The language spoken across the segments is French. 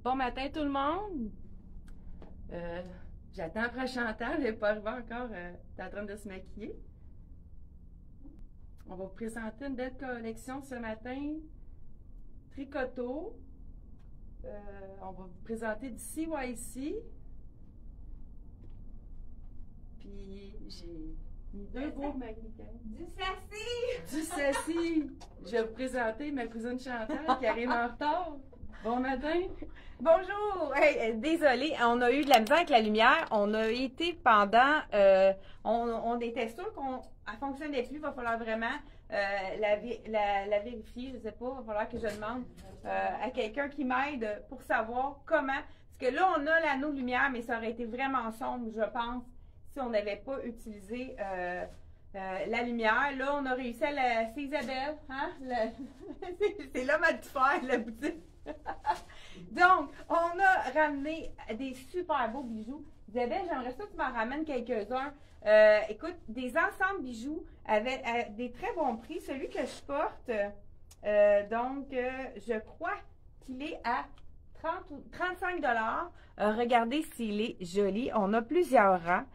Bon matin tout le monde. J'attends après Chantal, elle n'est pas arrivée encore, elle est en train de se maquiller. On va vous présenter une belle collection ce matin. Tricoto. On va vous présenter du CYC. Puis j'ai mis deux beaux maquillettes. Du sassy! Du sassy! Je vais vous présenter ma cousine Chantal qui arrive en retard. Bon matin! Bonjour! Hey, désolée, on a eu de la misère avec la lumière. On a été pendant... on était sûr qu'elle ne fonctionnait plus. Il va falloir vraiment la vérifier. Je ne sais pas, il va falloir que je demande à quelqu'un qui m'aide pour savoir comment. Parce que là, on a l'anneau de lumière, mais ça aurait été vraiment sombre, je pense, si on n'avait pas utilisé la lumière. Là, on a réussi à la... C'est Isabelle, hein? C'est l'homme à tout faire, la boutique. Donc, on a ramené des super beaux bijoux. Isabelle, j'aimerais ça que tu m'en ramènes quelques-uns. Écoute, des ensembles bijoux avec des très bons prix. Celui que je porte, je crois qu'il est à 30 ou 35 $. Regardez s'il est joli. On a plusieurs rangs.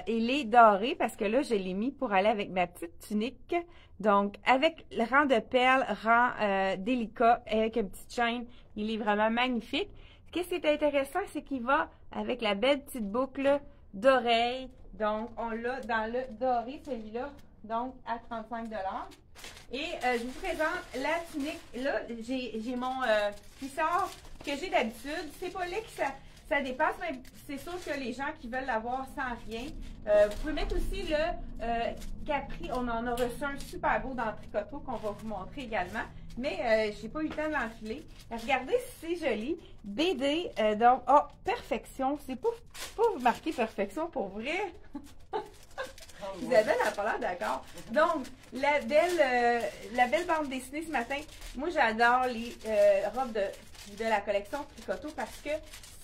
Il est doré parce que là, je l'ai mis pour aller avec ma petite tunique. Donc, avec le rang de perles, rang délicat, avec une petite chaîne, il est vraiment magnifique. Ce qui est intéressant, c'est qu'il va avec la belle petite boucle d'oreille. Donc, on l'a dans le doré, celui-là, donc à 35 $. Et je vous présente la tunique. Là, j'ai mon plissard que j'ai d'habitude. C'est pas là que ça dépasse, mais c'est sûr que les gens qui veulent l'avoir sans rien. Vous pouvez mettre aussi le Capri. On en a reçu un super beau dans le Tricoto qu'on va vous montrer également. Mais j'ai pas eu le temps de l'enfiler. Regardez si c'est joli. BD, donc, oh, perfection. C'est pas marqué perfection pour vrai. Isabelle n'a pas l'air d'accord. Donc, la belle bande dessinée ce matin. Moi, j'adore les robes de la collection Tricoto parce que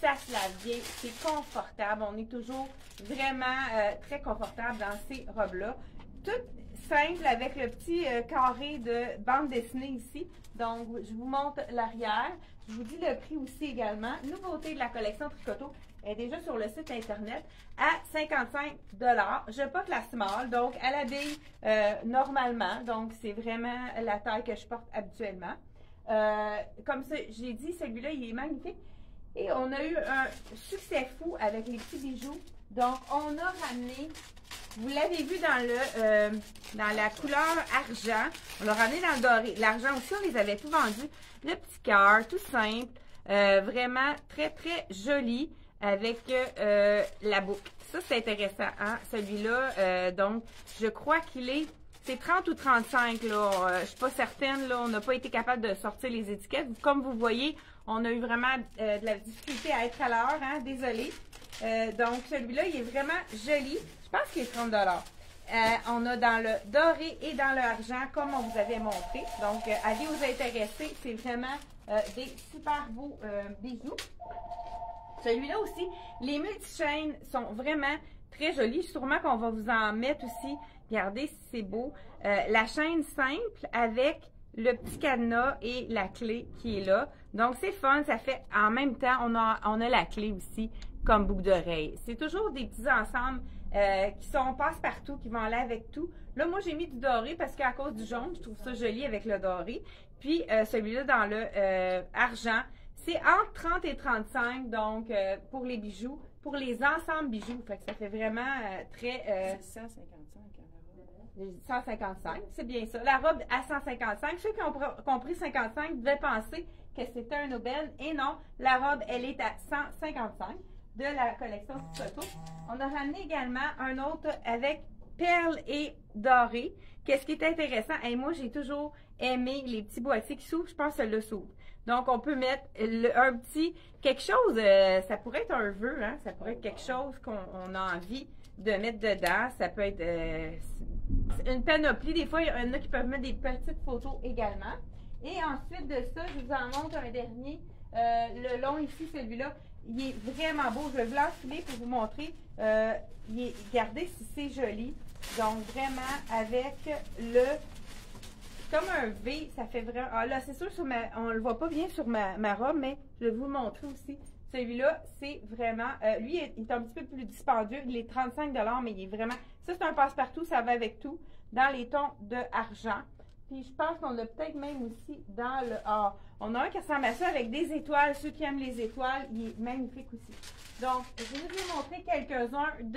ça se lave bien, c'est confortable. On est toujours vraiment très confortable dans ces robes-là. Toutes simples avec le petit carré de bande dessinée ici. Donc, je vous montre l'arrière. Je vous dis le prix aussi également. Nouveauté de la collection Tricoto est déjà sur le site internet à 55 $. Je porte la small, donc elle habille normalement. Donc, c'est vraiment la taille que je porte habituellement. Comme j'ai dit, celui-là, il est magnifique. Et on a eu un succès fou avec les petits bijoux. Donc, on a ramené, vous l'avez vu dans la couleur argent. On l'a ramené dans le doré. L'argent aussi, on les avait tout vendus. Le petit cœur, tout simple. Vraiment très, très joli avec la boucle. Ça, c'est intéressant, hein? Celui-là, donc, je crois qu'il est... C'est 30 ou 35, là. Je suis pas certaine, là. On n'a pas été capable de sortir les étiquettes. Comme vous voyez, on a eu vraiment de la difficulté à être à l'heure, hein. Désolée. Donc, celui-là, il est vraiment joli. Je pense qu'il est 30 $. On a dans le doré et dans le argent, comme on vous avait montré. Donc, allez vous intéresser. C'est vraiment des super beaux bijoux. Celui-là aussi, les multichaînes sont vraiment très jolis. Sûrement qu'on va vous en mettre aussi. Regardez si c'est beau. La chaîne simple avec le petit cadenas et la clé qui est là. Donc, c'est fun. Ça fait, en même temps, on a la clé aussi comme boucle d'oreille. C'est toujours des petits ensembles qui sont passe-partout, qui vont aller avec tout. Là, moi, j'ai mis du doré parce qu'à cause du jaune, je trouve ça joli avec le doré. Puis, celui-là dans le argent, c'est entre 30 et 35, donc, pour les bijoux, pour les ensembles bijoux. Fait que ça fait vraiment très... 155. 155, c'est bien ça. La robe à 155. Ceux qui ont compris 55 devaient penser que c'était un aubaine. Et non, la robe, elle est à 155 de la collection Tricoto. On a ramené également un autre avec perles et doré. Qu'est-ce qui est intéressant? Et moi, j'ai toujours aimé les petits boîtiers qui s'ouvrent. Je pense que celui-là s'ouvre. Donc, on peut mettre un petit quelque chose. Ça pourrait être un vœu, hein? Ça pourrait être quelque chose qu'on a envie de mettre dedans. Ça peut être une panoplie. Des fois, il y en a qui peuvent mettre des petites photos également. Et ensuite de ça, je vous en montre un dernier. Le long ici, celui-là, il est vraiment beau. Je vais vous l'enfiler pour vous montrer. Regardez si c'est joli. Donc, vraiment, avec c'est comme un V, ça fait vraiment... Ah là, c'est sûr, on le voit pas bien sur ma robe, mais je vais vous le montrer aussi. Celui-là, c'est vraiment... lui, il est un petit peu plus dispendieux. Il est 35 $, mais il est vraiment... Ça, c'est un passe-partout, ça va avec tout, dans les tons de argent. Puis je pense qu'on a peut-être même aussi dans le... Ah, on a un qui ressemble à ça avec des étoiles. Ceux qui aiment les étoiles, il est magnifique aussi. Donc, je vais vous montrer quelques-unes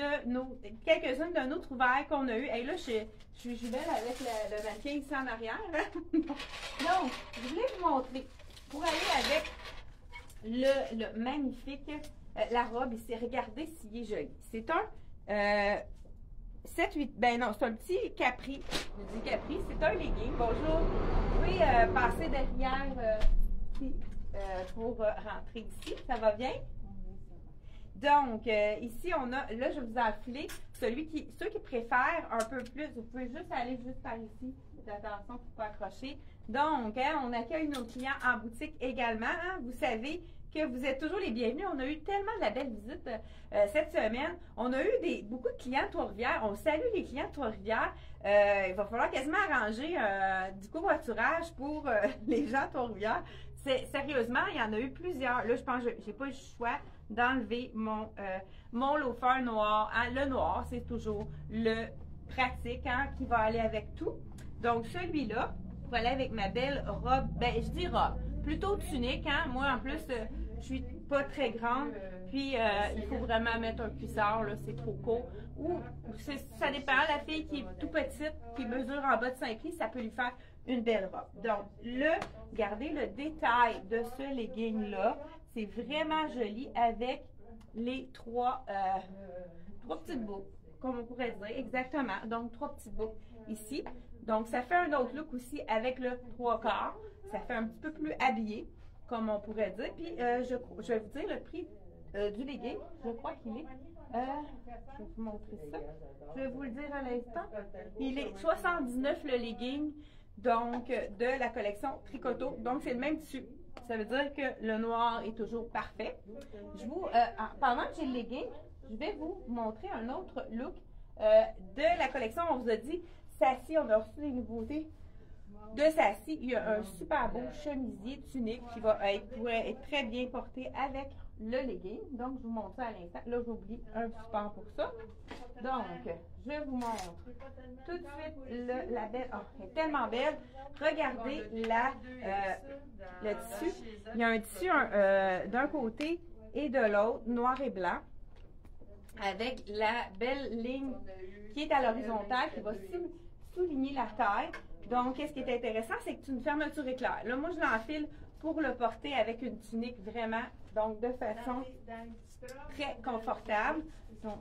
de nos trouvailles qu'on a eues. Et là, je suis belle avec le mannequin ici en arrière. Donc, je voulais vous montrer, pour aller avec le magnifique, la robe ici. Regardez s'il est joli. C'est un 7-8, ben non, c'est un petit capri. Je dis capri, c'est un legging. Bonjour. Vous pouvez passer derrière pour rentrer ici. Ça va bien? Donc, ici, on a, là, je vous ai affilé ceux qui préfèrent un peu plus. Vous pouvez juste aller juste par ici. Faites attention pour ne pas accrocher. Donc, on accueille nos clients en boutique également. Hein. Vous savez que vous êtes toujours les bienvenus. On a eu tellement de la belle visite cette semaine. On a eu beaucoup de clients de Trois-Rivières. On salue les clients de Trois-Rivières. Il va falloir quasiment arranger du covoiturage pour les gens de Trois-Rivières. Sérieusement, il y en a eu plusieurs. Là, je pense que je n'ai pas eu le choix d'enlever mon loafer noir. Hein. Le noir, c'est toujours le pratique hein, qui va aller avec tout. Donc, celui-là, va aller avec ma belle robe. Ben, je dis robe. Plutôt tunique, hein. Moi, en plus, je suis pas très grande. Puis, il faut vraiment mettre un cuissard, là, c'est trop court. Ou, ça dépend, la fille qui est tout petite, qui mesure en bas de 5 pieds, ça peut lui faire une belle robe. Donc, regardez le détail de ce legging-là. C'est vraiment joli avec les trois petites boucles, comme on pourrait dire, exactement. Donc, 3 petites boucles ici. Donc, ça fait un autre look aussi avec le 3/4. Ça fait un petit peu plus habillé, comme on pourrait dire. Puis, je vais vous dire le prix du legging. Je crois qu'il est... je vais vous montrer ça. Je vais vous le dire à l'instant. Il est 79 le legging, donc de la collection Tricoto. Donc, c'est le même tissu. Ça veut dire que le noir est toujours parfait. Pendant que j'ai le legging, je vais vous montrer un autre look de la collection. On vous a dit Sassy, on a reçu des nouveautés de Sassy. Il y a un super beau chemisier tunique qui pourrait être très bien porté avec le legging. Donc, je vous montre ça à l'instant. Là, j'oublie un support pour ça. Donc, je vous montre tout de suite la belle. Oh, elle est tellement belle. Regardez le tissu. Il y a un tissu d'un côté et de l'autre, noir et blanc, avec la belle ligne qui est à l'horizontale, qui va souligner la taille. Donc, qu'est-ce qui est intéressant, c'est que c'est une fermeture éclair. Là, moi, je l'enfile pour le porter avec une tunique vraiment, donc de façon très confortable. Donc,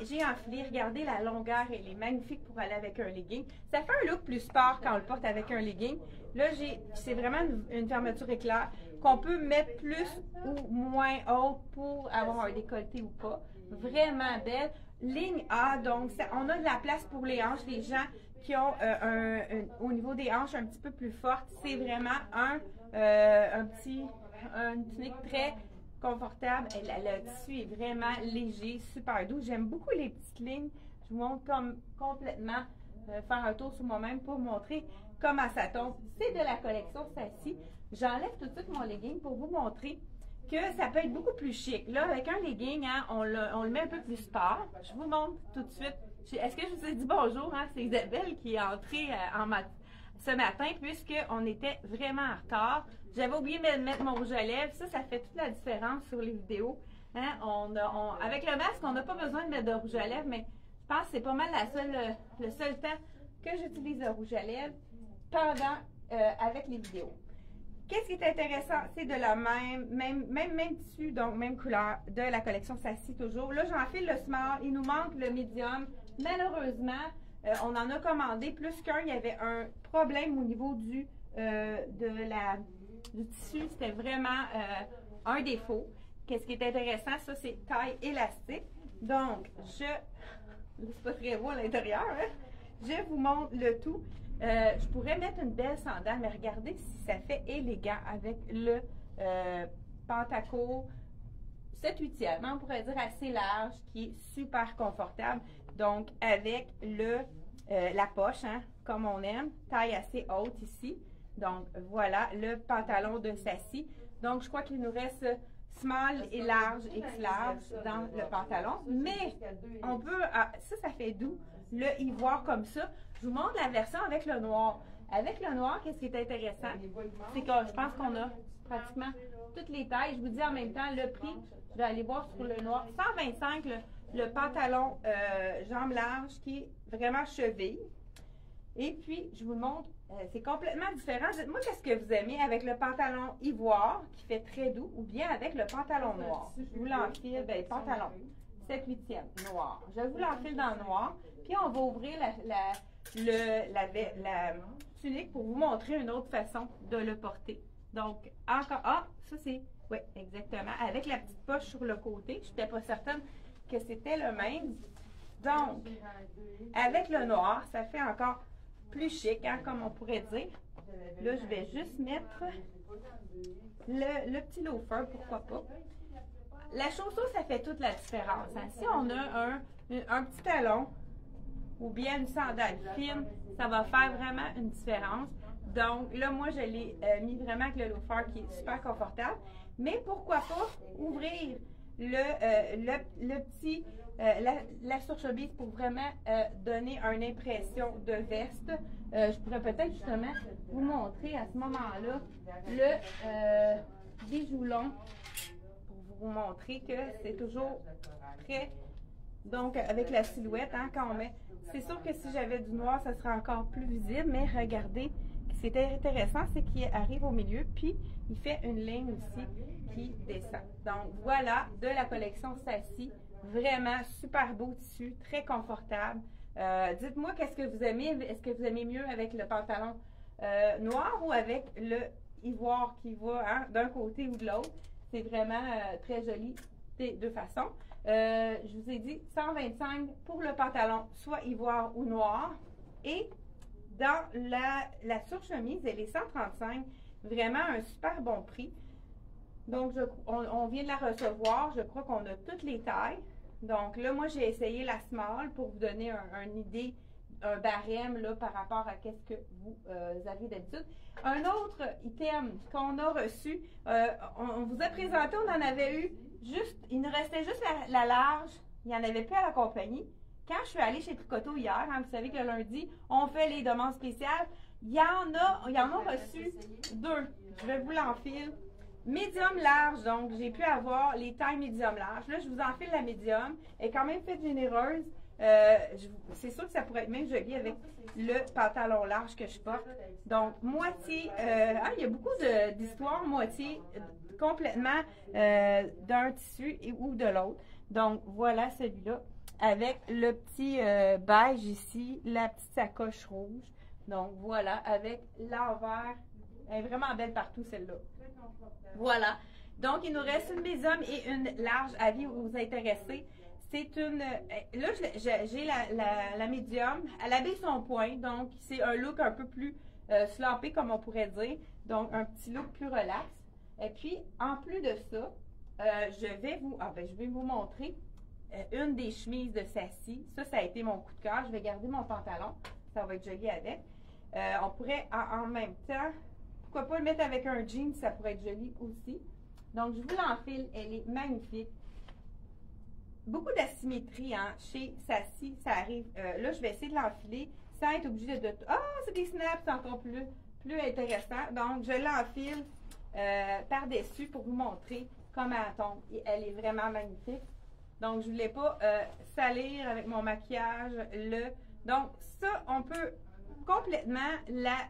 j'ai enfilé, regardez la longueur, elle est magnifique pour aller avec un legging. Ça fait un look plus sport quand on le porte avec un legging. Là, c'est vraiment une fermeture éclair qu'on peut mettre plus ou moins haute pour avoir un décolleté ou pas. Vraiment belle. Ligne A, donc on a de la place pour les hanches. Les gens qui ont au niveau des hanches un petit peu plus forte, c'est vraiment une tunique très confortable. Le tissu est vraiment léger, super doux. J'aime beaucoup les petites lignes. Je vous montre complètement, faire un tour sur moi-même pour montrer comment ça tombe. C'est de la collection Sassy. J'enlève tout de suite mon legging pour vous montrer que ça peut être beaucoup plus chic. Là, avec un legging, hein, on le met un peu plus sport. Je vous montre tout de suite. Est-ce que je vous ai dit bonjour? Hein? C'est Isabelle qui est entrée ce matin puisqu'on était vraiment en retard. J'avais oublié de mettre mon rouge à lèvres. Ça fait toute la différence sur les vidéos. Hein? Avec le masque, on n'a pas besoin de mettre de rouge à lèvres, mais je pense que c'est pas mal le seul temps que j'utilise le rouge à lèvres avec les vidéos. Qu'est-ce qui est intéressant? C'est de la même tissu, donc même couleur de la collection Sassy toujours. Là, j'enfile le small. Il nous manque le medium. Malheureusement, on en a commandé plus qu'un. Il y avait un problème au niveau du tissu. C'était vraiment un défaut. Qu'est-ce qui est intéressant? Ça, c'est taille élastique. Donc, c'est pas très beau à l'intérieur. Hein? Je vous montre le tout. Je pourrais mettre une belle sandale, mais regardez si ça fait élégant avec le pentaco 7/8e, on pourrait dire assez large, qui est super confortable. Donc, avec la poche, hein, comme on aime, taille assez haute ici. Donc, voilà le pantalon de Sassy. Donc, je crois qu'il nous reste small et large, X large dans le pantalon. Mais, on peut, ça fait doux, le ivoire comme ça. Je vous montre la version avec le noir. Avec le noir, qu'est-ce qui est intéressant? C'est que je pense qu'on a pratiquement toutes les tailles. Je vous dis en même temps, le prix, je vais aller voir sur le noir. 125, le pantalon jambes larges qui est vraiment cheville. Et puis, je vous montre, c'est complètement différent. Dites-moi qu'est-ce que vous aimez avec le pantalon ivoire qui fait très doux ou bien avec le pantalon noir. Je vous l'enfile, ben, pantalon 7/8e noir. Je vous l'enfile dans le noir. Puis, on va ouvrir la tunique pour vous montrer une autre façon de le porter. Donc, encore, ça c'est, oui, exactement, avec la petite poche sur le côté. Je n'étais pas certaine que c'était le même. Donc, avec le noir, ça fait encore plus chic, hein, comme on pourrait dire. Là, je vais juste mettre le petit loafer, pourquoi pas. La chaussure, ça fait toute la différence. Hein. Si on a un petit talon ou bien une sandale fine, ça va faire vraiment une différence. Donc, là, moi, je l'ai mis vraiment avec le loafer qui est super confortable. Mais pourquoi pas ouvrir le petit, la surchebise pour vraiment donner une impression de veste. Je pourrais peut-être justement vous montrer à ce moment-là le bijou long pour vous montrer que c'est toujours très, donc avec la silhouette, hein, quand on met. C'est sûr que si j'avais du noir, ça serait encore plus visible, mais regardez, ce qui est intéressant, c'est qu'il arrive au milieu, puis il fait une ligne aussi qui descend. Donc voilà, de la collection Sassy, vraiment super beau tissu, très confortable. Dites-moi qu'est-ce que vous aimez, est-ce que vous aimez mieux avec le pantalon noir ou avec le ivoire qui va, hein, d'un côté ou de l'autre. C'est vraiment très joli des deux façons. Je vous ai dit 125 pour le pantalon, soit ivoire ou noir. Et dans la surchemise, elle est 135. Vraiment un super bon prix. Donc, on vient de la recevoir. Je crois qu'on a toutes les tailles. Donc là, moi, j'ai essayé la small pour vous donner une idée, un barème là, par rapport à qu'est-ce que vous avez d'habitude. Un autre item qu'on a reçu, on vous a présenté, on en avait eu juste, il nous restait juste la large, il n'y en avait plus à la compagnie. Quand je suis allée chez Tricoto hier, hein, vous savez que le lundi, on fait les demandes spéciales, il y en a reçu deux. Je vais vous l'enfiler. Médium large, donc j'ai pu avoir les tailles médium large. Là, je vous enfile la médium. Elle est quand même faite généreuse. C'est sûr que ça pourrait être même joli avec le pantalon large que je porte. Donc, moitié, il y a beaucoup d'histoires, moitié complètement d'un tissu ou de l'autre. Donc, voilà celui-là avec le petit beige ici, la petite sacoche rouge. Donc, voilà, avec l'envers. Elle est vraiment belle partout, celle-là. Voilà. Donc, il nous reste une médium et une large à vie vous intéresser. C'est une... Là, j'ai la médium. Elle habille son point. Donc, c'est un look un peu plus sloppy, comme on pourrait dire. Donc, un petit look plus relax. Et puis, en plus de ça, je vais vous montrer une des chemises de Sassy. Ça a été mon coup de cœur. Je vais garder mon pantalon. Ça va être joli avec. On pourrait, en même temps... Pourquoi pas le mettre avec un jean, ça pourrait être joli aussi. Donc, je vous l'enfile, elle est magnifique. Beaucoup d'asymétrie hein, chez Sassy, ça arrive. Là, je vais essayer de l'enfiler sans être obligée de... c'est des snaps, c'est encore plus intéressant. Donc, je l'enfile par-dessus pour vous montrer comment elle tombe. Et elle est vraiment magnifique. Donc, je ne voulais pas salir avec mon maquillage. Donc, ça, on peut complètement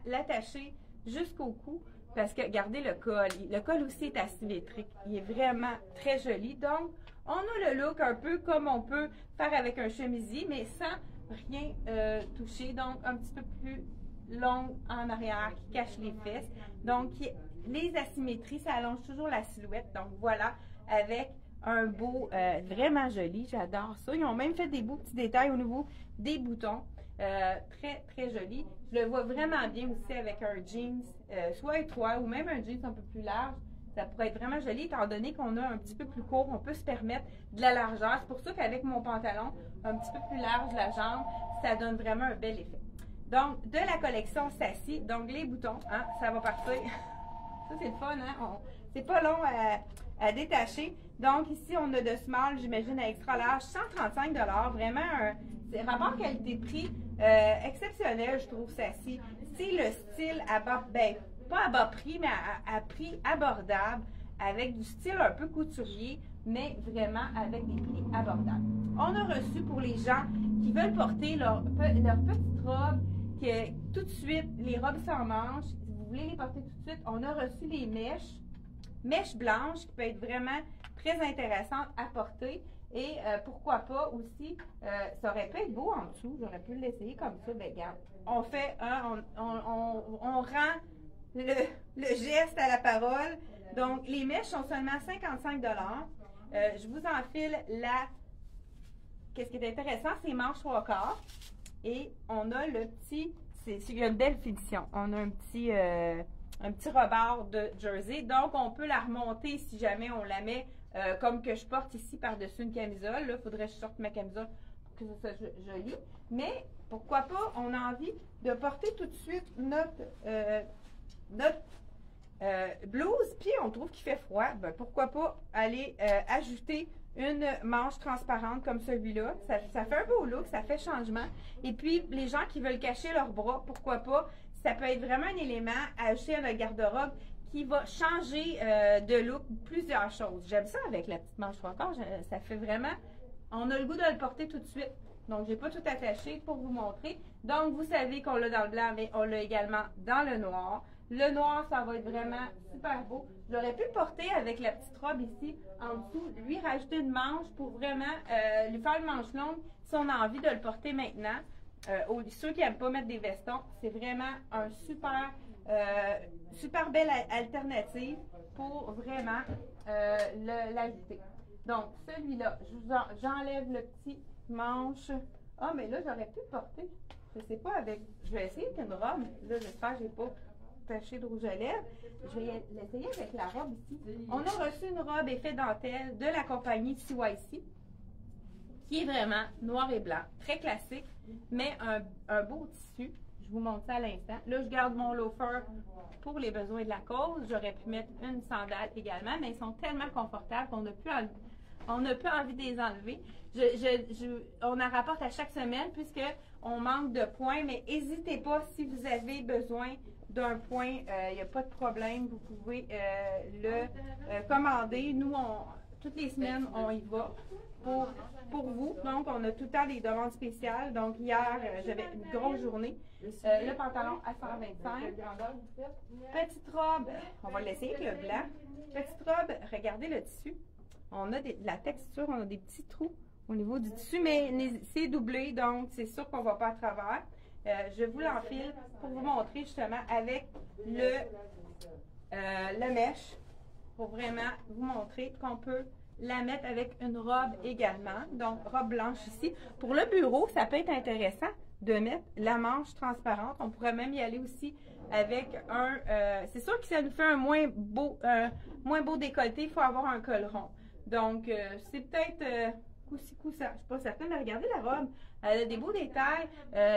l'attacher jusqu'au cou, parce que regardez le col. Le col aussi est asymétrique. Il est vraiment très joli. Donc, on a le look un peu comme on peut faire avec un chemisier, mais sans rien toucher. Donc, un petit peu plus long en arrière, qui cache les fesses. Donc, les asymétries, ça allonge toujours la silhouette. Donc, voilà, avec un beau, vraiment joli. J'adore ça. Ils ont même fait des beaux petits détails au niveau des boutons. Très, très joli. Je le vois vraiment bien aussi avec un jeans, soit étroit ou même un jeans un peu plus large. Ça pourrait être vraiment joli, étant donné qu'on a un petit peu plus court, on peut se permettre de la largeur. C'est pour ça qu'avec mon pantalon un petit peu plus large, la jambe, ça donne vraiment un bel effet. Donc, de la collection Sassy, donc les boutons, hein, ça va partir. Ça, c'est le fun, hein? C'est pas long à détacher. Donc, ici, on a de small, j'imagine, à extra large, 135 $. Vraiment, c'est rapport qualité-prix exceptionnel, je trouve, Sassy. C'est le style à bas, ben, pas à bas prix, mais à prix abordable, avec du style un peu couturier, mais vraiment avec des prix abordables. On a reçu pour les gens qui veulent porter leur petite robe, que tout de suite, les robes sans manches, si vous voulez les porter tout de suite, on a reçu les mèches blanches qui peuvent être vraiment très intéressantes à porter. Et pourquoi pas aussi, ça aurait pu être beau en dessous, j'aurais pu l'essayer comme ça, ben regarde, on fait, on rend le geste à la parole. Donc, les mèches sont seulement 55 $. Je vous enfile qu'est-ce qui est intéressant, c'est manche 3/4. Et on a le petit, c'est une belle finition. On a un petit rebord de jersey. Donc, on peut la remonter si jamais on la met comme que je porte ici par-dessus une camisole. Là, il faudrait que je sorte ma camisole pour que ça soit joli. Mais, pourquoi pas, on a envie de porter tout de suite notre blouse, puis on trouve qu'il fait froid. Ben, pourquoi pas aller ajouter une manche transparente comme celui-là. Ça fait un beau look, ça fait changement. Et puis, les gens qui veulent cacher leurs bras, pourquoi pas, ça peut être vraiment un élément à ajouter à notre garde-robe qui va changer de look plusieurs choses. J'aime ça avec la petite manche 3/4, ça fait vraiment, on a le goût de le porter tout de suite. Donc, je n'ai pas tout attaché pour vous montrer. Donc, vous savez qu'on l'a dans le blanc, mais on l'a également dans le noir. Le noir, ça va être vraiment super beau. J'aurais pu le porter avec la petite robe ici en dessous, lui rajouter une manche pour vraiment lui faire une manche longue si on a envie de le porter maintenant. Ceux qui n'aiment pas mettre des vestons, c'est vraiment un super belle alternative pour vraiment l'ajouter. Donc, celui-là, j'enlève le petit manche. Ah, mais là, j'aurais pu le porter. Je sais pas avec. Je vais essayer avec une robe. Là, j'espère que je n'ai pas taché de rouge à lèvres. Je vais l'essayer avec la robe ici. On a reçu une robe effet dentelle de la compagnie CYC, qui est vraiment noir et blanc, très classique, mais un beau tissu. Je vous montre ça à l'instant. Là, je garde mon loafer pour les besoins de la cause. J'aurais pu mettre une sandale également, mais ils sont tellement confortables qu'on n'a plus envie de les enlever. On en rapporte à chaque semaine puisqu'on manque de points, mais n'hésitez pas si vous avez besoin d'un point, il n'y a pas de problème, vous pouvez le commander. Nous, toutes les semaines, on y va pour vous. Donc, on a tout le temps des demandes spéciales. Donc, hier, j'avais une grosse journée. Le pantalon à 125. Petite robe, on va l'essayer avec le blanc. Petite robe, regardez le tissu. On a de la texture, on a des petits trous au niveau du tissu, mais c'est doublé, donc c'est sûr qu'on ne va pas à travers. Je vous l'enfile pour vous montrer justement avec le mèche, pour vraiment vous montrer qu'on peut la mettre avec une robe également, donc robe blanche ici. Pour le bureau, ça peut être intéressant de mettre la manche transparente. On pourrait même y aller aussi avec c'est sûr que ça nous fait un moins beau décolleté, il faut avoir un col rond. Donc, c'est peut-être coup-ci, coup-ça. Je ne suis pas certaine, mais regardez la robe. Elle a des beaux détails,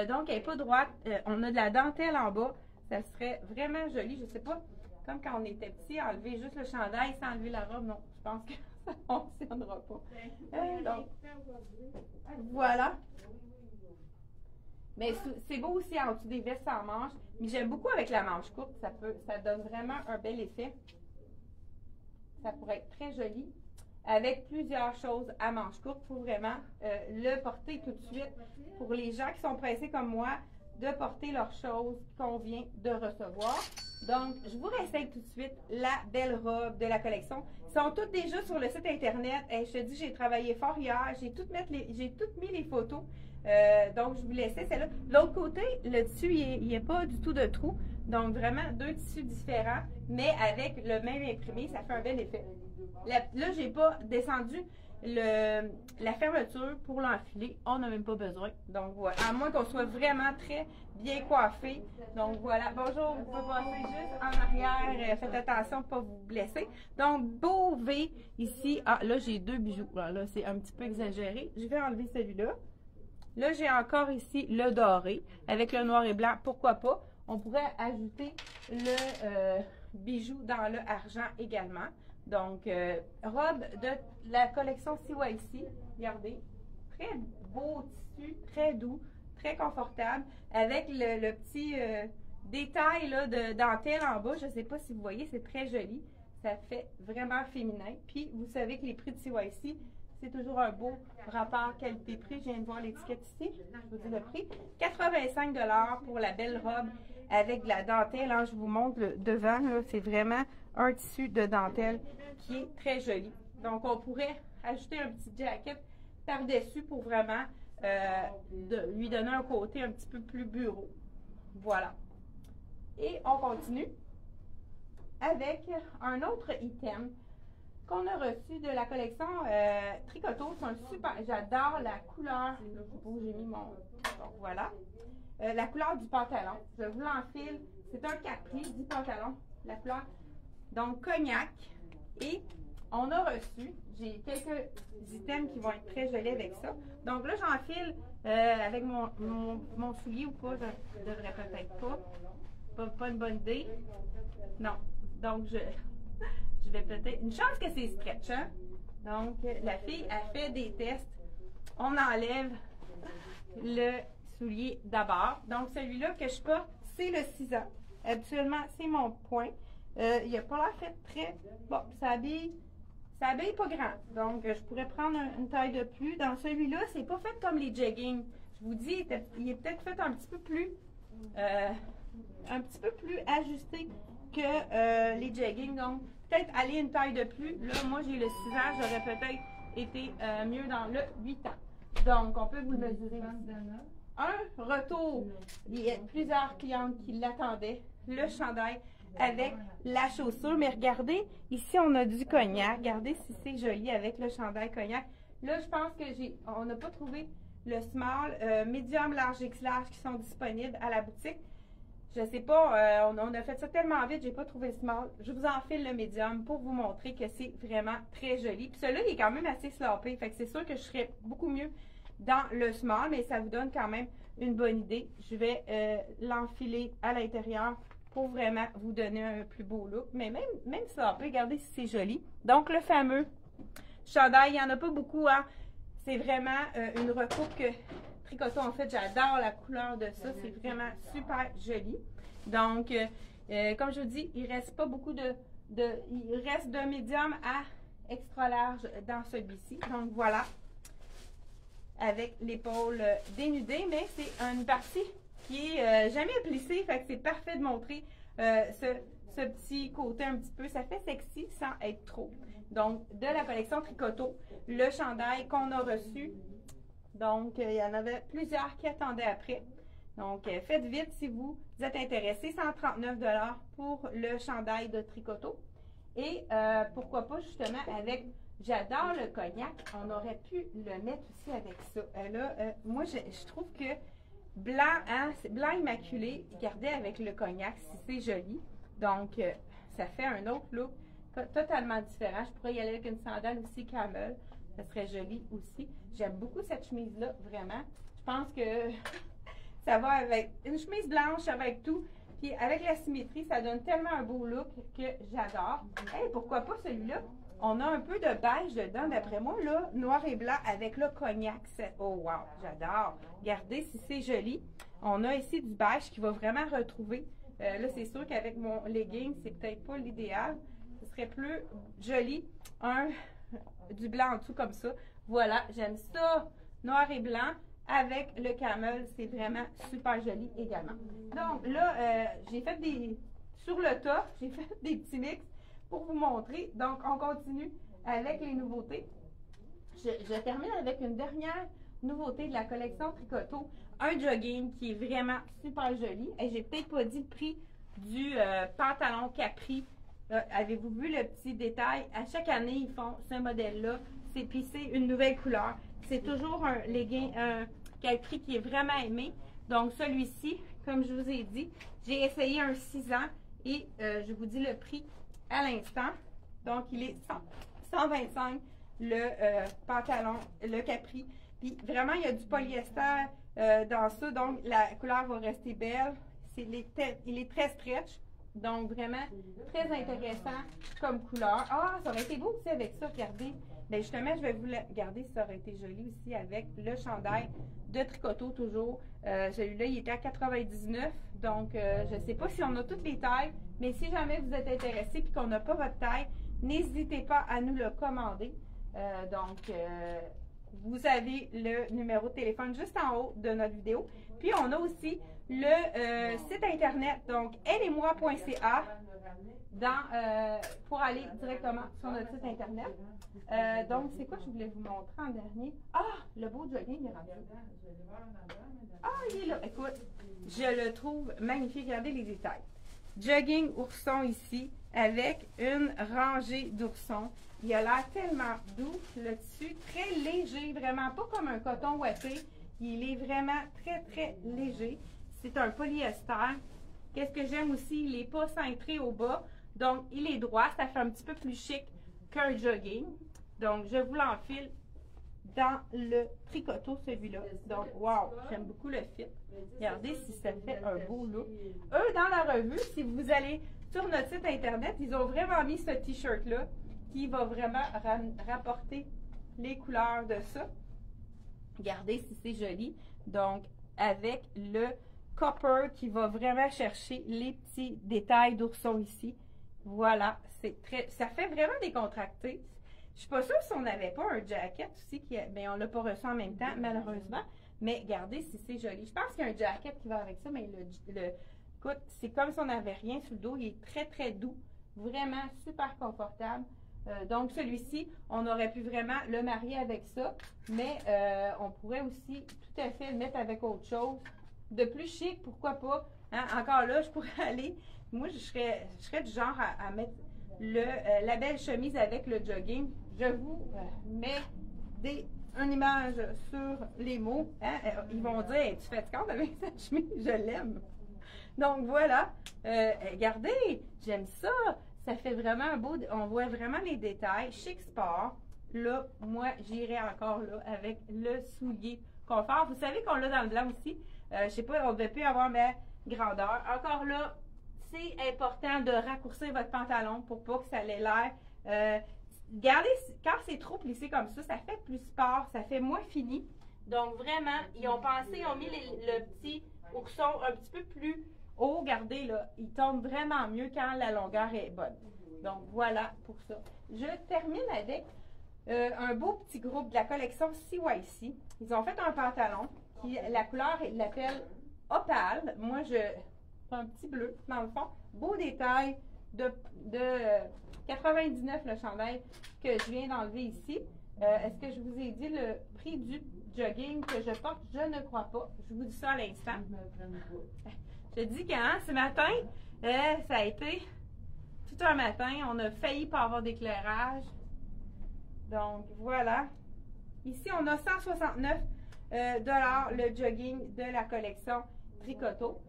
donc elle n'est pas droite. On a de la dentelle en bas. Ça serait vraiment joli. Je ne sais pas, comme quand on était petit, enlever juste le chandail sans enlever la robe. Non, je pense que ça ne fonctionnera pas. Donc, voilà. Mais c'est beau aussi en dessous des vestes sans manches. Mais j'aime beaucoup avec la manche courte. Ça donne vraiment un bel effet. Ça pourrait être très joli. Avec plusieurs choses à manches courtes, il faut vraiment le porter tout de suite pour les gens qui sont pressés comme moi de porter leurs choses qu'on vient de recevoir. Donc, je vous réessaye tout de suite la belle robe de la collection. Ils sont toutes déjà sur le site internet. Et je te dis, j'ai travaillé fort hier. J'ai toutes mis les photos. Donc, je vous laissais celle-là. De l'autre côté, le tissu, il n'y a pas du tout de trou. Donc, vraiment, deux tissus différents, mais avec le même imprimé, ça fait un bel effet. Là, j'ai pas descendu la fermeture pour l'enfiler. On n'a même pas besoin. Donc, voilà. À moins qu'on soit vraiment très bien coiffé. Donc, voilà. Bonjour, vous pouvez passer juste en arrière. Faites attention de ne pas vous blesser. Donc, beau V ici. Ah, là, j'ai deux bijoux. Là, c'est un petit peu exagéré. Je vais enlever celui-là. Là, j'ai encore ici le doré avec le noir et blanc. Pourquoi pas? On pourrait ajouter le bijou dans le argent également. Donc, robe de la collection CYC. Regardez, très beau tissu, très doux, très confortable, avec le petit détail là, de dentelle en bas. Je ne sais pas si vous voyez, c'est très joli. Ça fait vraiment féminin. Puis, vous savez que les prix de CYC, c'est toujours un beau rapport qualité-prix. Je viens de voir l'étiquette ici. Je vous dis le prix. 85 $ pour la belle robe avec de la dentelle. Hein, je vous montre le devant. C'est vraiment un tissu de dentelle qui est très joli. Donc, on pourrait ajouter un petit jacket par-dessus pour vraiment lui donner un côté un petit peu plus bureau. Voilà. Et on continue avec un autre item qu'on a reçu de la collection Tricoto. C'est un super... J'adore la couleur. J'ai mis mon... Bon, voilà. La couleur du pantalon. Je vous l'enfile. C'est un capri du pantalon. La couleur. Donc, cognac. Et on a reçu, j'ai quelques items qui vont être très jolis avec ça. Donc là, j'enfile avec mon soulier ou pas. Je ne devrais peut-être pas. Pas une bonne idée. Non. Donc, je vais peut-être... Une chance que c'est stretch, hein? Donc, la fille a fait des tests. On enlève le soulier d'abord. Donc, celui-là que je porte, c'est le 6 ans. Habituellement, c'est mon point. Il n'a pas l'air fait très... Bon, ça habille pas grand. Donc, je pourrais prendre une taille de plus. Dans celui-là, c'est pas fait comme les jeggings. Je vous dis, il est peut-être fait un petit peu plus ajusté que les jeggings. Donc, peut-être aller une taille de plus. Là, moi, j'ai le 6 ans. J'aurais peut-être été mieux dans le 8 ans. Donc, on peut vous le mesurer. Un retour. Il y a plusieurs clientes qui l'attendaient. Le chandail avec la chaussure. Mais regardez, ici, on a du cognac. Regardez si c'est joli avec le chandail cognac. Là, je pense que on n'a pas trouvé le small, medium, large, X large qui sont disponibles à la boutique. Je sais pas, on a fait ça tellement vite, j'ai pas trouvé le small. Je vous enfile le medium pour vous montrer que c'est vraiment très joli. Puis celui-là, il est quand même assez sloppé. Fait que c'est sûr que je serais beaucoup mieux dans le small, mais ça vous donne quand même une bonne idée. Je vais l'enfiler à l'intérieur pour vraiment vous donner un plus beau look. Mais même sloppé, regardez si c'est joli. Donc, le fameux chandail, il n'y en a pas beaucoup, hein. C'est vraiment une recoupe que Tricoto, en fait, j'adore la couleur de ça. C'est vraiment super joli. Donc, comme je vous dis, il reste pas beaucoup il reste de médium à extra large dans celui-ci. Donc, voilà. Avec l'épaule dénudée, mais c'est une partie qui est jamais plissée. Fait que c'est parfait de montrer ce petit côté un petit peu. Ça fait sexy sans être trop. Donc, de la collection Tricoto, le chandail qu'on a reçu. Donc, il y en avait plusieurs qui attendaient après. Donc, faites vite si vous êtes intéressés. 139 $ pour le chandail de Tricoto. Et pourquoi pas justement avec, j'adore le cognac, on aurait pu le mettre aussi avec ça. Là, moi, je trouve que blanc, hein, blanc immaculé, gardé avec le cognac, si c'est joli. Donc, ça fait un autre look totalement différent. Je pourrais y aller avec une sandale aussi camel. Ça serait joli aussi. J'aime beaucoup cette chemise-là, vraiment. Je pense que ça va avec une chemise blanche, ça va avec tout. Puis avec la symétrie, ça donne tellement un beau look que j'adore. Hey, pourquoi pas celui-là? On a un peu de beige dedans, d'après moi, là, noir et blanc avec le cognac. Oh wow, j'adore. Regardez si c'est joli. On a ici du beige qui va vraiment retrouver. Là, c'est sûr qu'avec mon legging, c'est peut-être pas l'idéal. Ce serait plus joli. Du blanc en dessous comme ça. Voilà, j'aime ça. Noir et blanc avec le camel. C'est vraiment super joli également. Donc là, j'ai fait sur le tas, j'ai fait des petits mix pour vous montrer. Donc, on continue avec les nouveautés. Je termine avec une dernière nouveauté de la collection Tricoto. Un jogging qui est vraiment super joli. Et j'ai peut-être pas dit le prix du pantalon capri. Avez-vous vu le petit détail? À chaque année, ils font ce modèle-là. C'est pissé une nouvelle couleur. C'est toujours un legging, un capri qui est vraiment aimé. Donc, celui-ci, comme je vous ai dit, j'ai essayé un 6 ans et je vous dis le prix à l'instant. Donc, il est 125 le pantalon, le capri. Puis vraiment, il y a du polyester dans ça, donc la couleur va rester belle. Il est très stretch, donc vraiment très intéressant comme couleur. Ah, ça aurait été beau aussi avec ça, regardez. Bien justement, je vais vous regarder si ça aurait été joli aussi avec le chandail de Tricoto toujours. Celui-là, il était à 99, donc je ne sais pas si on a toutes les tailles, mais si jamais vous êtes intéressé et qu'on n'a pas votre taille, n'hésitez pas à nous le commander. Vous avez le numéro de téléphone juste en haut de notre vidéo. Puis, on a aussi le site internet, donc ellemoi.ca, pour aller directement sur notre site internet. Donc, c'est quoi je voulais vous montrer en dernier? Ah, le beau jogging, il est rendu. Ah, il est là. Écoute, je le trouve magnifique. Regardez les détails. Jogging ourson ici, avec une rangée d'oursons. Il a l'air tellement doux, le tissu, très léger, vraiment pas comme un coton ouaté. Il est vraiment très, très léger. C'est un polyester. Qu'est-ce que j'aime aussi? Il n'est pas cintré au bas, donc il est droit. Ça fait un petit peu plus chic qu'un jogging. Donc, je vous l'enfile dans le Tricoto, celui-là. Donc, wow, j'aime beaucoup le fit. Regardez si ça fait un beau look. Eux, dans la revue, si vous allez sur notre site internet, ils ont vraiment mis ce t-shirt-là qui va vraiment rapporter les couleurs de ça. Regardez si c'est joli. Donc, avec le copper qui va vraiment chercher les petits détails d'ourson ici. Voilà, ça fait vraiment décontracté. Je suis pas sûre si on n'avait pas un jacket aussi, mais on l'a pas reçu en même temps, malheureusement. Mais regardez si c'est joli. Je pense qu'il y a un jacket qui va avec ça, mais écoute, c'est comme si on n'avait rien sur le dos. Il est très, très doux. Vraiment super confortable. Donc, celui-ci, on aurait pu vraiment le marier avec ça, mais on pourrait aussi tout à fait le mettre avec autre chose. De plus chic, pourquoi pas. Hein? Encore là, je pourrais aller, moi, je serais du genre à mettre la belle chemise avec le jogging. Je vous mets une image sur les mots. Hein? Ils vont dire, hey, tu fais de compte avec cette chemise? Je l'aime. Donc, voilà. Regardez, j'aime ça. Ça fait vraiment un beau, on voit vraiment les détails. Chic sport. Là, moi, j'irai encore là avec le soulier confort. Vous savez qu'on l'a dans le blanc aussi. Je sais pas, on devait plus avoir ma grandeur. Encore là, c'est important de raccourcir votre pantalon pour pas que ça ait l'air. Regardez, quand c'est trop plissé comme ça fait plus sport, ça fait moins fini. Donc, vraiment, ils ont pensé, ils ont mis le petit ourson un petit peu plus haut. Regardez, là, il tombe vraiment mieux quand la longueur est bonne. Donc, voilà pour ça. Je termine avec un beau petit groupe de la collection CYC. Ils ont fait un pantalon qui, la couleur, ils l'appellent opale. Moi, c'est un petit bleu, dans le fond. Beau détail de 99 le chandail que je viens d'enlever ici. Est-ce que je vous ai dit le prix du jogging que je porte? Je ne crois pas. Je vous dis ça à l'instant. Je dis que ce matin, ça a été tout un matin. On a failli pas avoir d'éclairage. Donc, voilà. Ici, on a 169 le jogging de la collection Tricoto.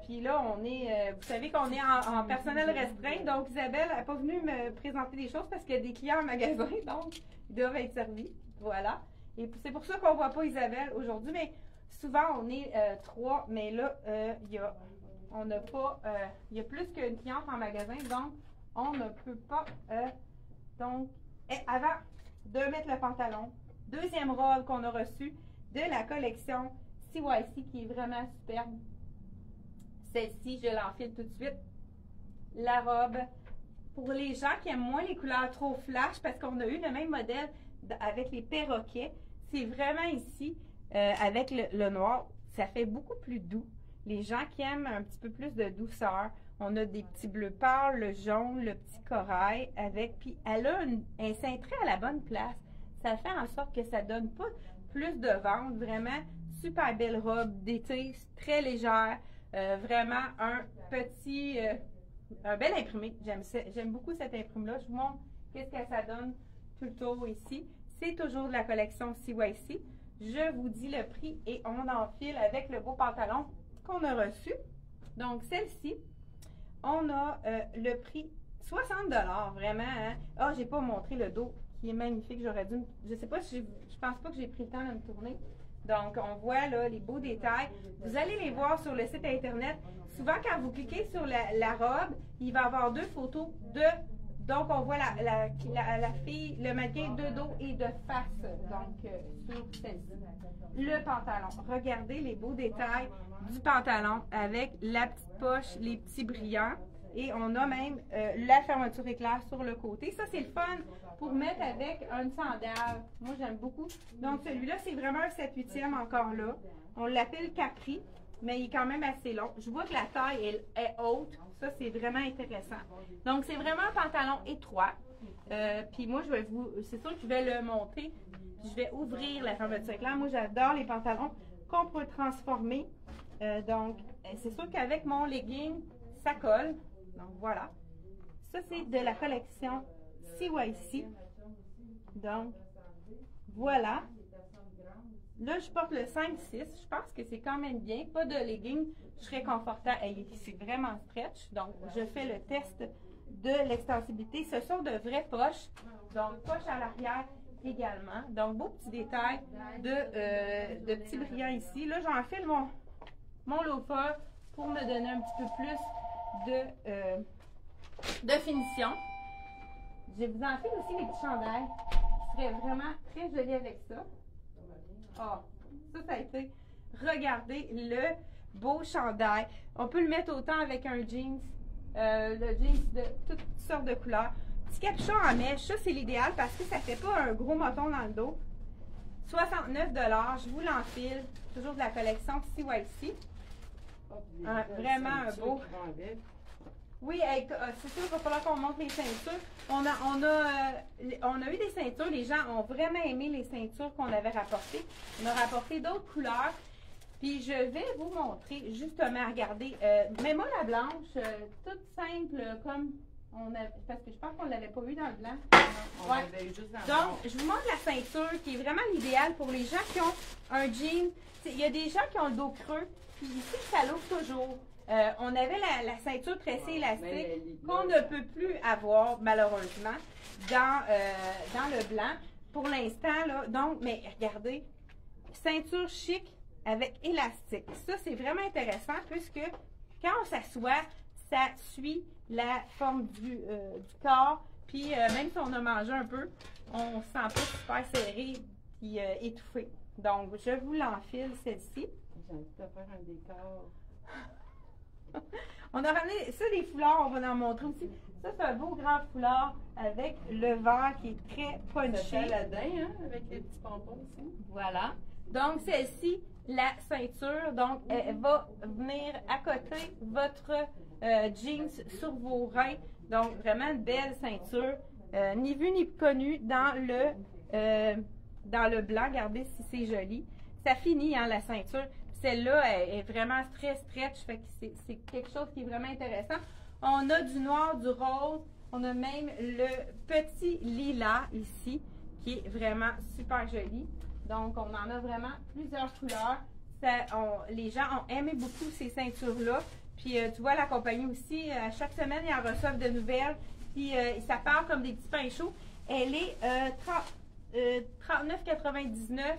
Puis là, on est, vous savez qu'on est en personnel restreint. Donc, Isabelle n'est pas venue me présenter des choses parce qu'il y a des clients en magasin. Donc, ils doivent être servis. Voilà. Et c'est pour ça qu'on ne voit pas Isabelle aujourd'hui. Mais souvent, on est 3. Mais là, il y a plus qu'une cliente en magasin. Donc, on ne peut pas. Donc, avant de mettre le pantalon, deuxième robe qu'on a reçue de la collection CYC qui est vraiment superbe. Celle-ci, je l'enfile tout de suite. La robe, pour les gens qui aiment moins les couleurs trop flash, parce qu'on a eu le même modèle avec les perroquets, c'est vraiment ici, avec le noir, ça fait beaucoup plus doux. Les gens qui aiment un petit peu plus de douceur, on a des petits bleus pâles, le jaune, le petit corail, puis elle a un cintré à la bonne place. Ça fait en sorte que ça donne pas plus de ventre, vraiment super belle robe d'été, très légère. Vraiment un bel imprimé. J'aime beaucoup cet imprimé-là. Je vous montre qu'est-ce que ça donne tout le tour ici. C'est toujours de la collection CYC. Je vous dis le prix et on enfile avec le beau pantalon qu'on a reçu. Donc, celle-ci, on a le prix 60 $, vraiment. Hein? Ah, j'ai pas montré le dos. qui est magnifique. Je sais pas si je pense pas que j'ai pris le temps de me tourner. Donc, on voit là les beaux détails. Vous allez les voir sur le site Internet. Souvent, quand vous cliquez sur la robe, il va y avoir 2 photos de... Donc, on voit la fille, le mannequin de dos et de face. Donc, sur celle-ci. Le pantalon. Regardez les beaux détails du pantalon avec la petite poche, les petits brillants. Et on a même la fermeture éclair sur le côté. Ça, c'est le fun pour mettre avec une sandale. Moi, j'aime beaucoup. Donc, celui-là, c'est vraiment un 7/8e encore là. On l'appelle Capri, mais il est quand même assez long. Je vois que la taille est haute. Ça, c'est vraiment intéressant. Donc, c'est vraiment un pantalon étroit. Puis moi, c'est sûr que je vais le monter. Je vais ouvrir la fermeture éclair. Moi, j'adore les pantalons qu'on peut transformer. Donc, c'est sûr qu'avec mon legging, ça colle. Donc, voilà. Ça, c'est de la collection CYC. Donc, voilà. Là, je porte le 5-6. Je pense que c'est quand même bien. Pas de legging. Je serais confortable. C'est vraiment stretch. Donc, je fais le test de l'extensibilité. Ce sont de vraies poches. Donc, poche à l'arrière également. Donc, beau petit détail de petits brillants ici. Là, j'enfile mon loafer pour me donner un petit peu plus de finition. Je vous enfile aussi les petits chandails qui seraient vraiment très jolis avec ça. Oh, ça a été. Regardez le beau chandail. On peut le mettre autant avec un jeans, le jeans de toutes sortes de couleurs. Petit capuchon en mèche, ça c'est l'idéal parce que ça fait pas un gros moton dans le dos. 69 $, je vous l'enfile. Toujours de la collection CYC. Vraiment un beau. Oui, c'est sûr qu'il va falloir qu'on monte les ceintures. On a eu des ceintures. Les gens ont vraiment aimé les ceintures qu'on avait rapportées. On a rapporté d'autres couleurs. Puis je vais vous montrer justement, regardez, mets-moi la blanche, toute simple comme on a, parce que je pense qu'on ne l'avait pas eu dans le blanc. On l'avait eu juste dans le blanc. Donc, je vous montre la ceinture qui est vraiment l'idéal pour les gens qui ont un jean. Il y a des gens qui ont le dos creux, puis ici, ça l'ouvre toujours. On avait la ceinture tressée élastique qu'on ne peut plus avoir, malheureusement, dans le blanc pour l'instant. Donc, mais regardez, ceinture chic avec élastique. Ça, c'est vraiment intéressant puisque quand on s'assoit, ça suit la forme du corps. Puis, même si on a mangé un peu, on ne se sent pas super serré et étouffé. Donc, je vous l'enfile, celle-ci. J'ai envie de faire un décor. On a ramené ça, les foulards, on va en montrer aussi. Ça, c'est un beau grand foulard avec le vert qui est très punché. C'est Aladdin, hein, avec les petits pompons ici. Voilà. Donc, celle-ci, la ceinture, donc, elle va venir à côté votre jeans sur vos reins. Donc, vraiment une belle ceinture. Ni vu ni connu dans le blanc. Regardez si c'est joli. Ça finit, hein, la ceinture. Celle-là est vraiment très stretch, fait que c'est quelque chose qui est vraiment intéressant. On a du noir, du rose, on a même le petit lilas ici, qui est vraiment super joli. Donc, on en a vraiment plusieurs couleurs. Les gens ont aimé beaucoup ces ceintures-là. Puis, tu vois, la compagnie aussi, chaque semaine, ils en reçoivent de nouvelles. Puis, ça part comme des petits pains chauds. Elle est 39,99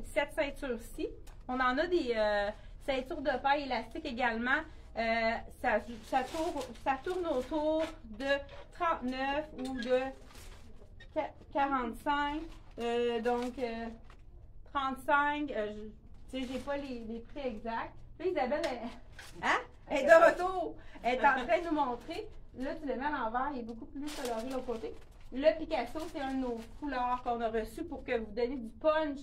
cette ceinture-ci. On en a des ceintures de paille élastique également. Ça tourne autour de 39 ou de 45. Donc, 35. Tu sais, j'ai pas les prix exacts. Là, Isabelle, elle est de retour. Elle est en train de nous montrer. Là, tu le mets à l'envers. Il est beaucoup plus coloré de l'autre côté. Le Picasso, c'est un de nos couleurs qu'on a reçu pour que vous donniez du punch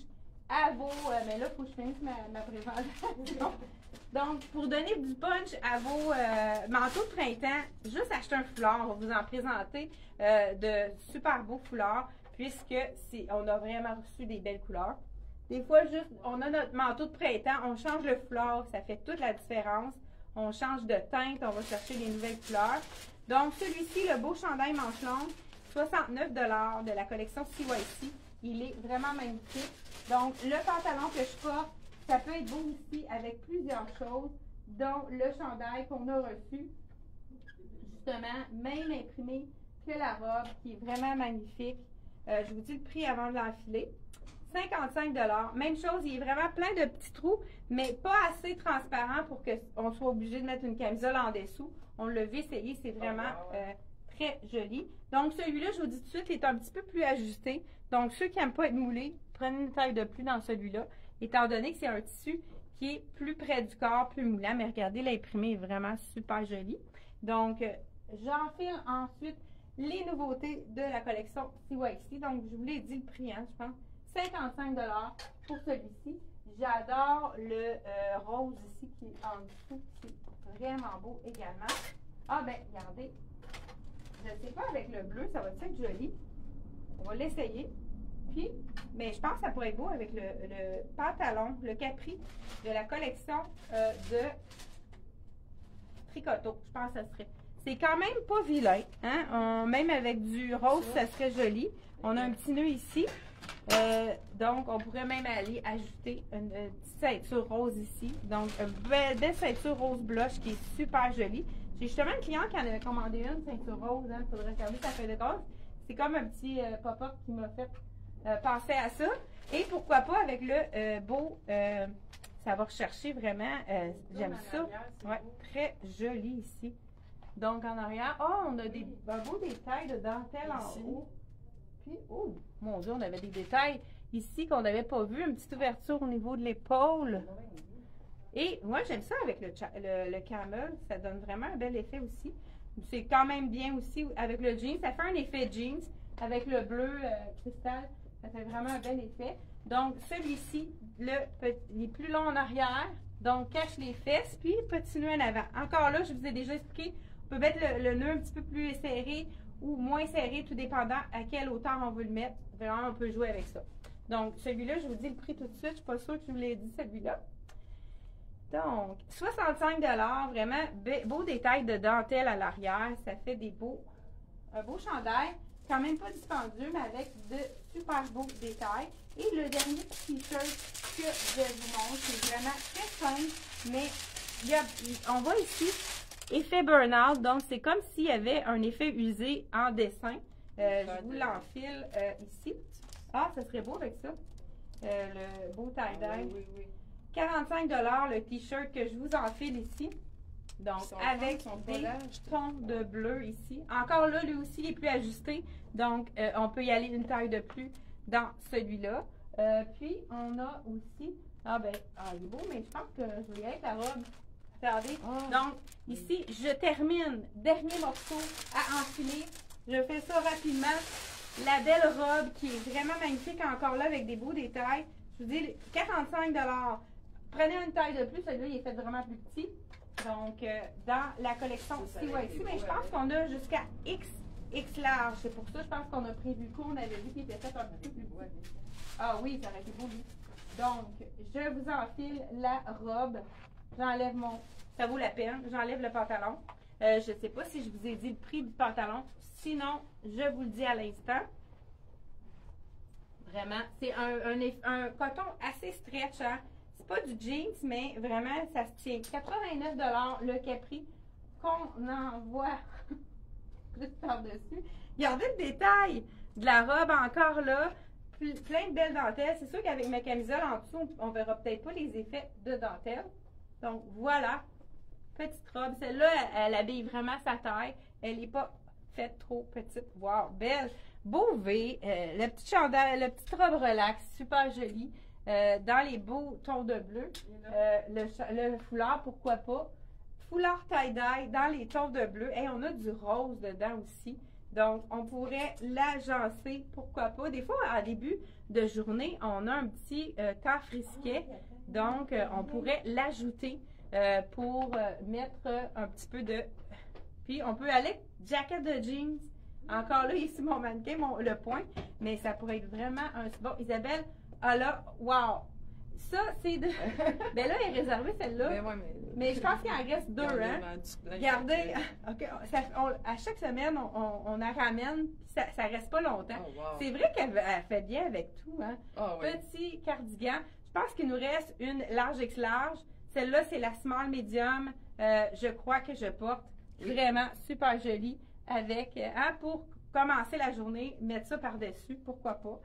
à vos... mais là, il faut que je finisse ma présentation. Donc, pour donner du punch à vos manteaux de printemps, juste acheter un foulard. On va vous en présenter de super beaux foulards, puisque on a vraiment reçu des belles couleurs. Des fois, juste, on a notre manteau de printemps, on change le foulard, ça fait toute la différence. On change de teinte, on va chercher des nouvelles couleurs. Donc, celui-ci, le beau chandail manche longue, 69 $ de la collection CYC. Il est vraiment magnifique. Donc, le pantalon que je porte, ça peut être beau ici avec plusieurs choses, dont le chandail qu'on a reçu. Justement, même imprimé que la robe, qui est vraiment magnifique. Je vous dis le prix avant de l'enfiler. 55 $. Même chose, il est vraiment plein de petits trous, mais pas assez transparent pour qu'on soit obligé de mettre une camisole en dessous. On l'a vu essayer, c'est vraiment très joli. Donc, celui-là, je vous dis tout de suite, il est un petit peu plus ajusté. Donc, ceux qui n'aiment pas être moulés, prenez une taille de plus dans celui-là, étant donné que c'est un tissu qui est plus près du corps, plus moulant. Mais regardez, l'imprimé est vraiment super joli. Donc, j'enfile ensuite les nouveautés de la collection CYC. Donc, je vous l'ai dit le prix, hein, je pense. 55 $ pour celui-ci. J'adore le rose ici qui est en dessous, qui est vraiment beau également. Ah ben, regardez, je ne sais pas avec le bleu, ça va être joli. On va l'essayer. Puis, mais je pense que ça pourrait être beau avec le pantalon, le capri de la collection de Tricoto. Je pense que ça serait. C'est quand même pas vilain, hein? Même avec du rose, ça serait joli. On a un petit nœud ici. Donc, on pourrait même aller ajouter une petite ceinture rose ici. Donc, une belle ceinture rose blush qui est super jolie. J'ai justement une cliente qui en avait commandé une ceinture rose. Il faudrait regarder sa feuille de rose. C'est comme un petit pop-up qui m'a fait penser à ça. Et pourquoi pas avec le beau, ça va rechercher vraiment, j'aime ça. Ouais, très joli ici. Donc, en arrière, on a un beau détail de dentelle en haut. Puis, oh, mon Dieu, on avait des détails ici qu'on n'avait pas vu. Une petite ouverture au niveau de l'épaule. Et moi, j'aime ça avec le camel. Ça donne vraiment un bel effet aussi. C'est quand même bien aussi avec le jean. Ça fait un effet jeans. Avec le bleu cristal, ça fait vraiment un bel effet. Donc, celui-ci, il est plus long en arrière. Donc, cache les fesses. Puis, petit nœud en avant. Encore là, je vous ai déjà expliqué. On peut mettre le nœud un petit peu plus serré ou moins serré, tout dépendant à quelle hauteur on veut le mettre. Vraiment, on peut jouer avec ça. Donc, celui-là, je vous dis le prix tout de suite. Je ne suis pas sûre que je vous l'ai dit, celui-là. Donc, 65 $, vraiment beau détail de dentelle à l'arrière. Ça fait un beau chandail. Quand même pas dispendieux, mais avec de super beaux détails. Et le dernier t-shirt que je vais vous montrer, c'est vraiment très simple, mais on voit ici effet burn-out, donc c'est comme s'il y avait un effet usé en dessin. Je vous l'enfile ici. Ah, ça serait beau avec ça. Le beau tie-dye. Oui. 45 $ le t-shirt que je vous enfile ici. Donc, avec des tons de bleu ici. Encore là, lui aussi, il est plus ajusté. Donc, on peut y aller une taille de plus dans celui-là. Puis, on a aussi... il est beau, mais je pense que je vais y aller avec la robe. Regardez. Donc, ici, je termine. Dernier morceau à enfiler. Je fais ça rapidement. La belle robe qui est vraiment magnifique, encore là, avec des beaux détails. Je vous dis, 45 $. Prenez une taille de plus. Celui-là, il est fait vraiment plus petit. Donc, dans la collection CYC, mais je pense qu'on a jusqu'à X large. C'est pour ça, je pense qu'on a prévu le coup. On avait vu qu'il était fait un petit peu plus petit. Ah oui, ça aurait été beau, lui. Donc, je vous enfile la robe. J'enlève ça vaut la peine. J'enlève le pantalon. Je ne sais pas si je vous ai dit le prix du pantalon. Sinon, je vous le dis à l'instant. Vraiment, c'est un coton assez stretch, hein? C'est pas du jeans, mais vraiment, ça se tient. 89 $ le capri qu'on envoie plus par-dessus. Regardez le détail de la robe encore là. Plein de belles dentelles. C'est sûr qu'avec ma camisole en dessous, on verra peut-être pas les effets de dentelle. Donc, voilà. Petite robe. Celle-là, elle habille vraiment sa taille. Elle n'est pas faite trop petite. Wow, belle. Beau V. Le petit chandail, la petite robe relax. Super jolie. Dans les beaux tons de bleu. Le foulard, pourquoi pas. Foulard tie-dye dans les tons de bleu. Et on a du rose dedans aussi. Donc, on pourrait l'agencer, pourquoi pas. Des fois, en début de journée, on a un petit temps frisquet. Donc, on pourrait l'ajouter pour mettre un petit peu de... Puis, on peut aller jacket de jeans. Encore là, ici, mon mannequin, le point. Mais ça pourrait être vraiment un... Bon, Isabelle, ah là, wow! Ça, c'est de... Ben là, elle est réservée, celle-là. Mais je pense qu'il en reste deux, hein? Regardez, OK, à chaque semaine, on la ramène, puis ça reste pas longtemps. Oh, wow. C'est vrai qu'elle fait bien avec tout, hein? Oh, oui. Petit cardigan. Je pense qu'il nous reste une large X large. Celle-là, c'est la small medium. Je crois que je porte. Vraiment super jolie avec, pour commencer la journée, mettre ça par-dessus, pourquoi pas.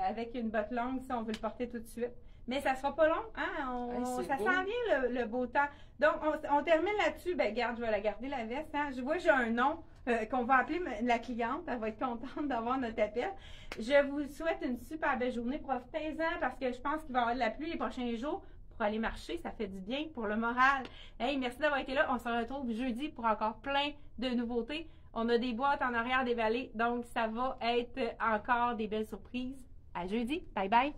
Avec une botte longue, si on veut le porter tout de suite. Mais ça sera pas long, hein? Ça beau. s'en vient le beau temps. Donc, on termine là-dessus. Ben, garde, je vais la garder la veste. Hein? Je vois, j'ai un nom qu'on va appeler la cliente. Elle va être contente d'avoir notre appel. Je vous souhaite une super belle journée. Profitez-en parce que je pense qu'il va y avoir de la pluie les prochains jours. Pour aller marcher, ça fait du bien pour le moral. Hey, merci d'avoir été là. On se retrouve jeudi pour encore plein de nouveautés. On a des boîtes en arrière des vallées, donc ça va être encore des belles surprises. À jeudi. Bye bye.